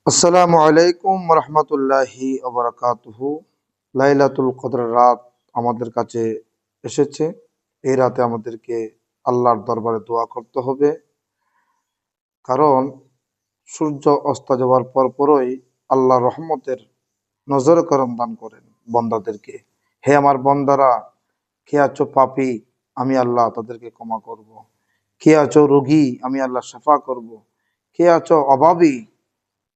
আসসালামু আলাইকুম রহমতুল্লাহি ওবরাকাতুহু। লাইলাতুল কদর রাত আমাদের কাছে এসেছে। এই রাতে আমাদেরকে আল্লাহর দরবারে দোয়া করতে হবে, কারণ সূর্য অস্ত যাওয়ার পরই আল্লাহ রহমতের নজরে করম দান করেন বন্দাদেরকে। হে আমার বন্দারা, কে আছো পাপী, আমি আল্লাহ তাদেরকে ক্ষমা করব। কে আছো রোগী, আমি আল্লাহ সাফা করব। কে আছো অভাবী,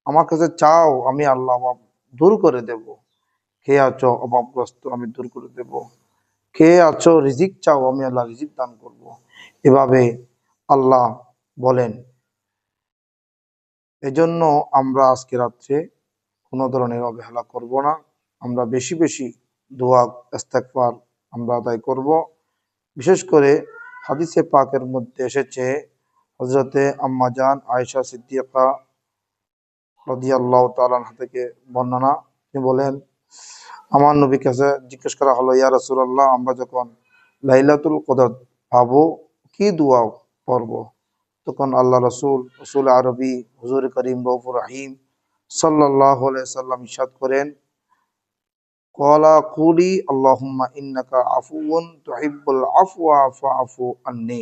আমার কাছে চাও, আমি আল্লাহ অভাব দূর করে দেব। কে আছো অভাবগ্রস্ত, আমি দূর করে দেব। কে আছো রিজিক চাও, আমি আল্লাহ রিজিক দান করব। এভাবে আল্লাহ বলেন। এজন্য আমরা আজকে রাত্রে কোনো ধরনের অবহেলা করব না। আমরা বেশি বেশি দোয়া ইস্তেগফার আমরা আদায় করব। বিশেষ করে হাদিসে পাকের মধ্যে এসেছে, হযরতে আম্মা জান আয়েশা সিদ্দিকা রাদিয়াল্লাহু তাআলা আনহা থেকে বর্ণনা, তিনি বলেন, আমার নবী কাছে জিজ্ঞেস করা হলো, ইয়া রাসূলুল্লাহ, আমরা যখন লাইলাতুল কদর পাবো, কি দোয়া পড়ব? তখন আল্লাহ রসুল আরবি হুজুর করিম রউফুর রহিম সাল্লাল্লাহু আলাইহি সাল্লাম ইরশাদ করেন, ক্বালা কুলি আল্লাহুম্মা ইন্নাকা আফুউন তুহিব্বুল আফওয়া ফাআফু আন্নী।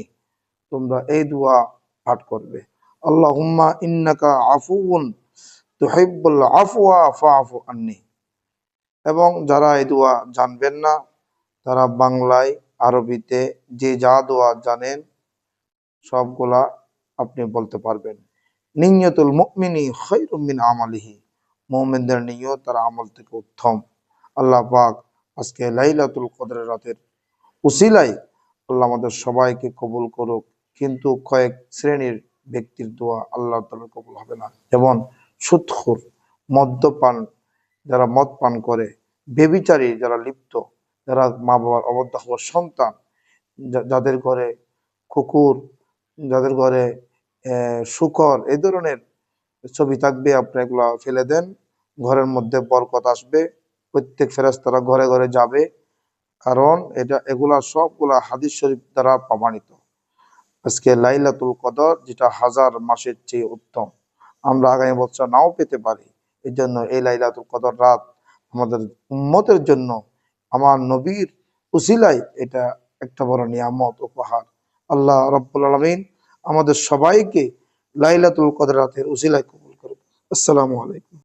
তোমরা এই দোয়া পাঠ করবে, আল্লাহুম্মা ইন্নাকা আফুউন তুহিব্বুল আফওয়া ফাআফু আন্নী। এবং যারা এই দোয়া জানবেন না, তারা বাংলায় আরবিতে যে যা দোয়া জানেন সবগুলা আপনি বলতে পারবেন। নিয়্যতুল মুমিনি খায়রুম মিন আমালিহি, মুমিনদের নিয়ত তার আমল থেকে উত্তম। আল্লাহ পাক আজকে লাইলাতুল কদরের রাতের উসিলায় আল্লাহ আমাদের সবাইকে কবুল করুক। কিন্তু কয়েক শ্রেণীর ব্যক্তির দোয়া আল্লাহ তাআলা কবুল হবে না, যেমন সুদখোর, মদ্যপান, যারা মদ পান করে, বেবিচারী যারা লিপ্ত, যারা মা বাবার অবাধ্য হওয়ার সন্তান, যাদের ঘরে কুকুর, যাদের ঘরে শূকর, এই ধরনের ছবি থাকবে, আপনি এগুলা ফেলে দেন। ঘরের মধ্যে বরকত আসবে, প্রত্যেক ফেরেশতারা ঘরে ঘরে যাবে। কারণ এগুলা সবগুলা হাদিস শরীফ দ্বারা প্রমাণিত। আজকে লাইলাতুল কদর, যেটা হাজার মাসের চেয়ে উত্তম, আমরা আগামী বছর নাও পেতে পারি। এই জন্য এই লাইলাতুল কদর রাত আমাদের উম্মতের জন্য, আমার নবীর উসিলায় এটা একটা বড় নিয়ামত, উপহার। আল্লাহ রাব্বুল আলামিন আমাদের সবাইকে লাইলাতুল কদর রাতের উসিলায় কবুল করুন। আসসালামু আলাইকুম।